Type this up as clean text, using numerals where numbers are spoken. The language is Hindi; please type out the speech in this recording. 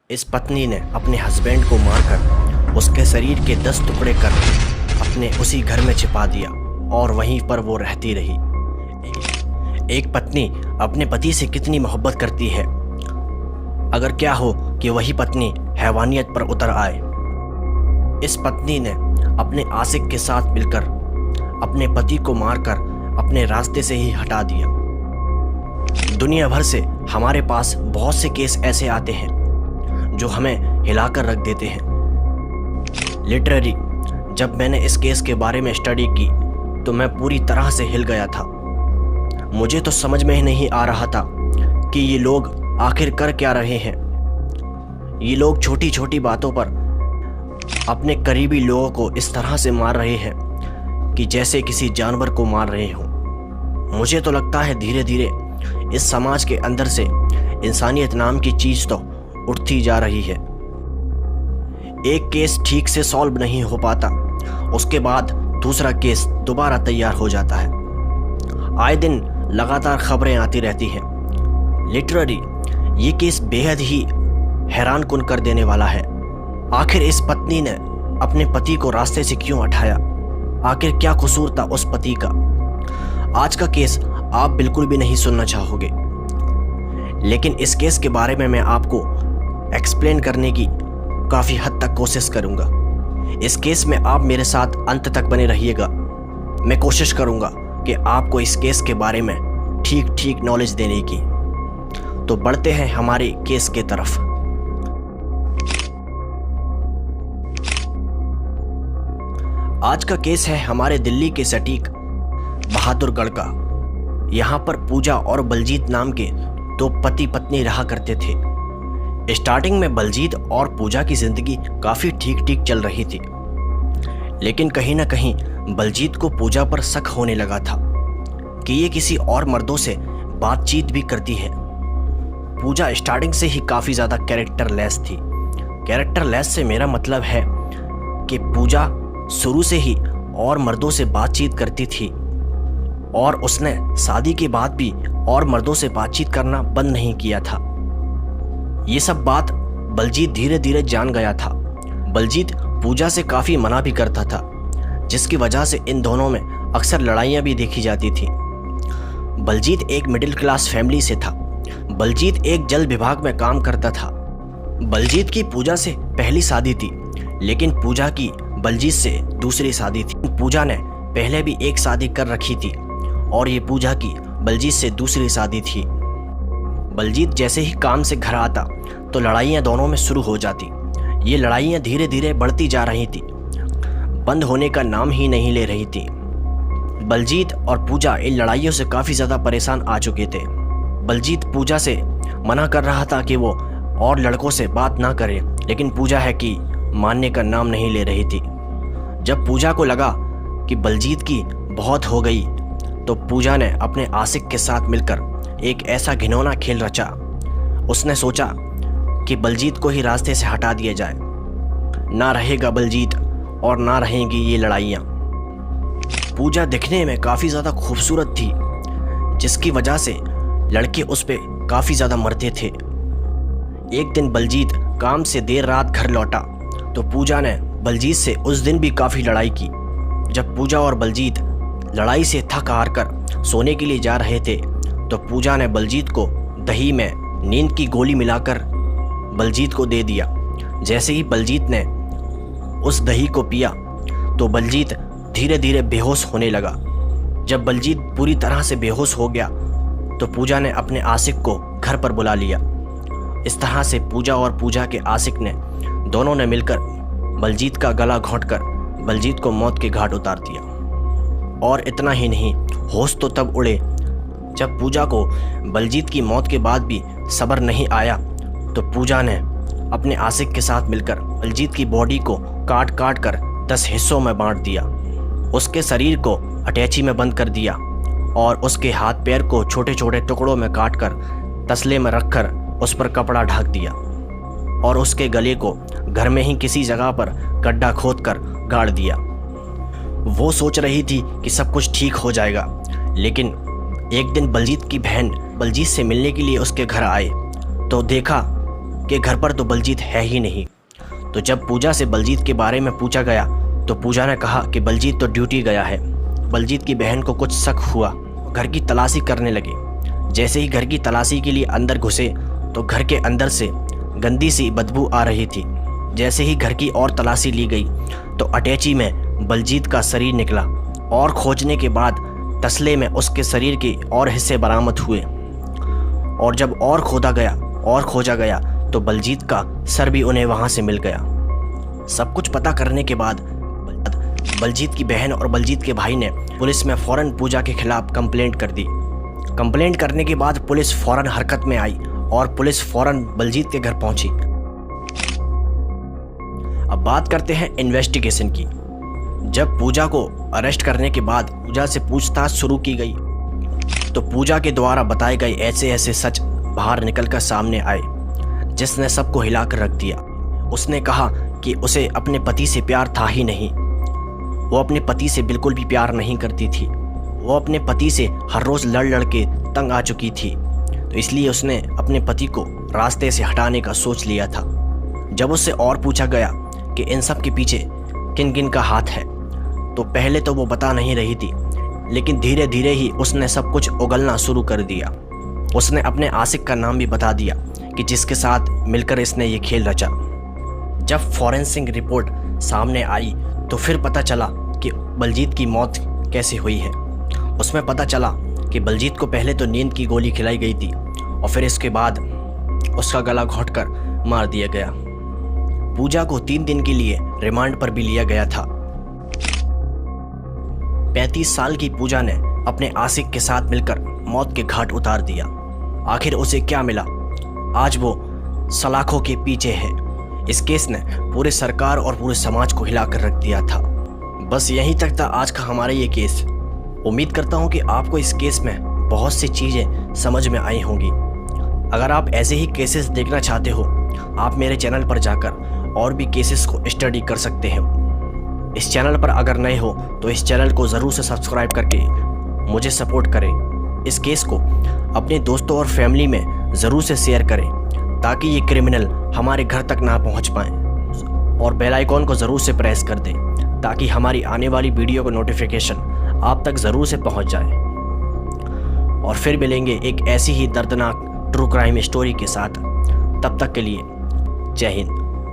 इस पत्नी ने अपने हस्बैंड को मारकर उसके शरीर के 10 टुकड़े कर अपने उसी घर में छिपा दिया और वहीं पर वो रहती रही। एक पत्नी अपने पति से कितनी मोहब्बत करती है, अगर क्या हो कि वही पत्नी हैवानियत पर उतर आए। इस पत्नी ने अपने आशिक के साथ मिलकर अपने पति को मारकर अपने रास्ते से ही हटा दिया। दुनिया भर से हमारे पास बहुत से केस ऐसे आते हैं जो हमें हिलाकर रख देते हैं। लिटरली जब मैंने इस केस के बारे में स्टडी की तो मैं पूरी तरह से हिल गया था। मुझे तो समझ में ही नहीं आ रहा था कि ये लोग आखिर कर क्या रहे हैं। ये लोग छोटी छोटी बातों पर अपने करीबी लोगों को इस तरह से मार रहे हैं कि जैसे किसी जानवर को मार रहे हों। मुझे तो लगता है धीरे धीरे इस समाज के अंदर से इंसानियत नाम की चीज़ तो उठती जा रही है। एक केस ठीक से सॉल्व नहीं हो पाता, उसके बाद दूसरा केस दोबारा तैयार हो जाता है। आए दिन लगातार खबरें आती रहती हैं। लिटरली ये केस बेहद ही हैरान कुन कर देने वाला है। आखिर इस पत्नी ने अपने पति को रास्ते से क्यों हटाया? आखिर क्या कसूर था उस पति का? आज का केस आप बिल्कुल भी नहीं सुनना चाहोगे, लेकिन इस केस के बारे में मैं आपको एक्सप्लेन करने की काफ़ी हद तक कोशिश करूंगा। इस केस में आप मेरे साथ अंत तक बने रहिएगा। मैं कोशिश करूंगा कि आपको इस केस के बारे में ठीक ठीक नॉलेज देने की। तो बढ़ते हैं हमारे केस के तरफ। आज का केस है हमारे दिल्ली के सटीक बहादुरगढ़ का। यहाँ पर पूजा और बलजीत नाम के दो पति पत्नी रहा करते थे। स्टार्टिंग में बलजीत और पूजा की जिंदगी काफ़ी ठीक ठीक चल रही थी, लेकिन कहीं ना कहीं बलजीत को पूजा पर शक होने लगा था कि ये किसी और मर्दों से बातचीत भी करती है। पूजा स्टार्टिंग से ही काफ़ी ज़्यादा कैरेक्टरलेस थी। कैरेक्टरलेस से मेरा मतलब है कि पूजा शुरू से ही और मर्दों से बातचीत करती थी और उसने शादी के बाद भी और मर्दों से बातचीत करना बंद नहीं किया था। ये सब बात बलजीत धीरे धीरे जान गया था। बलजीत पूजा से काफ़ी मना भी करता था, जिसकी वजह से इन दोनों में अक्सर लड़ाइयाँ भी देखी जाती थी। बलजीत एक मिडिल क्लास फैमिली से था। बलजीत एक जल विभाग में काम करता था। बलजीत की पूजा से पहली शादी थी, लेकिन पूजा की बलजीत से दूसरी शादी थी। पूजा ने पहले भी एक शादी कर रखी थी और ये पूजा की बलजीत से दूसरी शादी थी। बलजीत जैसे ही काम से घर आता तो लड़ाइयाँ दोनों में शुरू हो जाती। ये लड़ाइयाँ धीरे धीरे बढ़ती जा रही थी, बंद होने का नाम ही नहीं ले रही थी। बलजीत और पूजा इन लड़ाइयों से काफ़ी ज़्यादा परेशान आ चुके थे। बलजीत पूजा से मना कर रहा था कि वो और लड़कों से बात ना करे, लेकिन पूजा है कि मानने का नाम नहीं ले रही थी। जब पूजा को लगा कि बलजीत की बहुत हो गई तो पूजा ने अपने आशिक के साथ मिलकर एक ऐसा घिनौना खेल रचा। उसने सोचा कि बलजीत को ही रास्ते से हटा दिया जाए। ना रहेगा बलजीत और ना रहेंगी ये लड़ाइयाँ। पूजा दिखने में काफ़ी ज़्यादा खूबसूरत थी, जिसकी वजह से लड़के उस पर काफ़ी ज़्यादा मरते थे। एक दिन बलजीत काम से देर रात घर लौटा तो पूजा ने बलजीत से उस दिन भी काफ़ी लड़ाई की। जब पूजा और बलजीत लड़ाई से थक हार कर सोने के लिए जा रहे थे तो पूजा ने बलजीत को दही में नींद की गोली मिलाकर बलजीत को दे दिया। जैसे ही बलजीत ने उस दही को पिया तो बलजीत धीरे धीरे बेहोश होने लगा। जब बलजीत पूरी तरह से बेहोश हो गया तो पूजा ने अपने आशिक को घर पर बुला लिया। इस तरह से पूजा और पूजा के आशिक ने दोनों ने मिलकर बलजीत का गला घोंटकर बलजीत को मौत के घाट उतार दिया। और इतना ही नहीं, होश तो तब उड़े जब पूजा को बलजीत की मौत के बाद भी सब्र नहीं आया तो पूजा ने अपने आशिक के साथ मिलकर बलजीत की बॉडी को काट काट कर 10 हिस्सों में बांट दिया। उसके शरीर को अटैची में बंद कर दिया और उसके हाथ पैर को छोटे छोटे टुकड़ों में काट कर तसले में रखकर उस पर कपड़ा ढक दिया और उसके गले को घर में ही किसी जगह पर गड्ढा खोद कर गाड़ दिया। वो सोच रही थी कि सब कुछ ठीक हो जाएगा, लेकिन एक दिन बलजीत की बहन बलजीत से मिलने के लिए उसके घर आए तो देखा कि घर पर तो बलजीत है ही नहीं। तो जब पूजा से बलजीत के बारे में पूछा गया तो पूजा ने कहा कि बलजीत तो ड्यूटी गया है। बलजीत की बहन को कुछ शक हुआ, घर की तलाशी करने लगे। जैसे ही घर की तलाशी के लिए अंदर घुसे तो घर के अंदर से गंदी सी बदबू आ रही थी। जैसे ही घर की और तलाशी ली गई तो अटैची में बलजीत का शरीर निकला और खोजने के बाद तसले में उसके शरीर के और हिस्से बरामद हुए। और जब और खोजा गया तो बलजीत का सर भी उन्हें वहां से मिल गया। सब कुछ पता करने के बाद बलजीत की बहन और बलजीत के भाई ने पुलिस में फौरन पूजा के खिलाफ कंप्लेंट कर दी। कंप्लेंट करने के बाद पुलिस फौरन हरकत में आई और पुलिस फौरन बलजीत के घर पहुंची। अब बात करते हैं इन्वेस्टिगेशन की। जब पूजा को अरेस्ट करने के बाद पूजा से पूछताछ शुरू की गई तो पूजा के द्वारा बताए गए ऐसे ऐसे सच बाहर निकलकर सामने आए जिसने सबको हिलाकर रख दिया। उसने कहा कि उसे अपने पति से प्यार था ही नहीं। वो अपने पति से बिल्कुल भी प्यार नहीं करती थी। वो अपने पति से हर रोज़ लड़ के तंग आ चुकी थी, तो इसलिए उसने अपने पति को रास्ते से हटाने का सोच लिया था। जब उससे और पूछा गया कि इन सब के पीछे किन किन का हाथ है तो पहले तो वो बता नहीं रही थी, लेकिन धीरे धीरे ही उसने सब कुछ उगलना शुरू कर दिया। उसने अपने आशिक का नाम भी बता दिया कि जिसके साथ मिलकर इसने ये खेल रचा। जब फॉरेंसिक रिपोर्ट सामने आई तो फिर पता चला कि बलजीत की मौत कैसे हुई है। उसमें पता चला कि बलजीत को पहले तो नींद की गोली खिलाई गई थी और फिर इसके बाद उसका गला घोंटकर मार दिया गया। पूजा को 3 दिन के लिए रिमांड पर भी लिया गया था। 35 साल की पूजा ने अपने आशिक के साथ मिलकर मौत के घाट उतार दिया। आखिर उसे क्या मिला? आज वो सलाखों के पीछे है। इस केस ने पूरे सरकार और पूरे समाज को हिलाकर रख दिया था। बस यहीं तक था आज का हमारा ये केस। उम्मीद करता हूँ कि आपको इस केस में बहुत सी चीज़ें समझ में आई होंगी। अगर आप ऐसे ही केसेस देखना चाहते हो, आप मेरे चैनल पर जाकर और भी केसेस को स्टडी कर सकते हैं। इस चैनल पर अगर नए हो तो इस चैनल को ज़रूर से सब्सक्राइब करके मुझे सपोर्ट करें। इस केस को अपने दोस्तों और फैमिली में ज़रूर से शेयर करें ताकि ये क्रिमिनल हमारे घर तक ना पहुंच पाएँ, और बेल आइकॉन को ज़रूर से प्रेस कर दें ताकि हमारी आने वाली वीडियो का नोटिफिकेशन आप तक ज़रूर से पहुंच जाए। और फिर मिलेंगे एक ऐसी ही दर्दनाक ट्रू क्राइम स्टोरी के साथ। तब तक के लिए जय हिंद।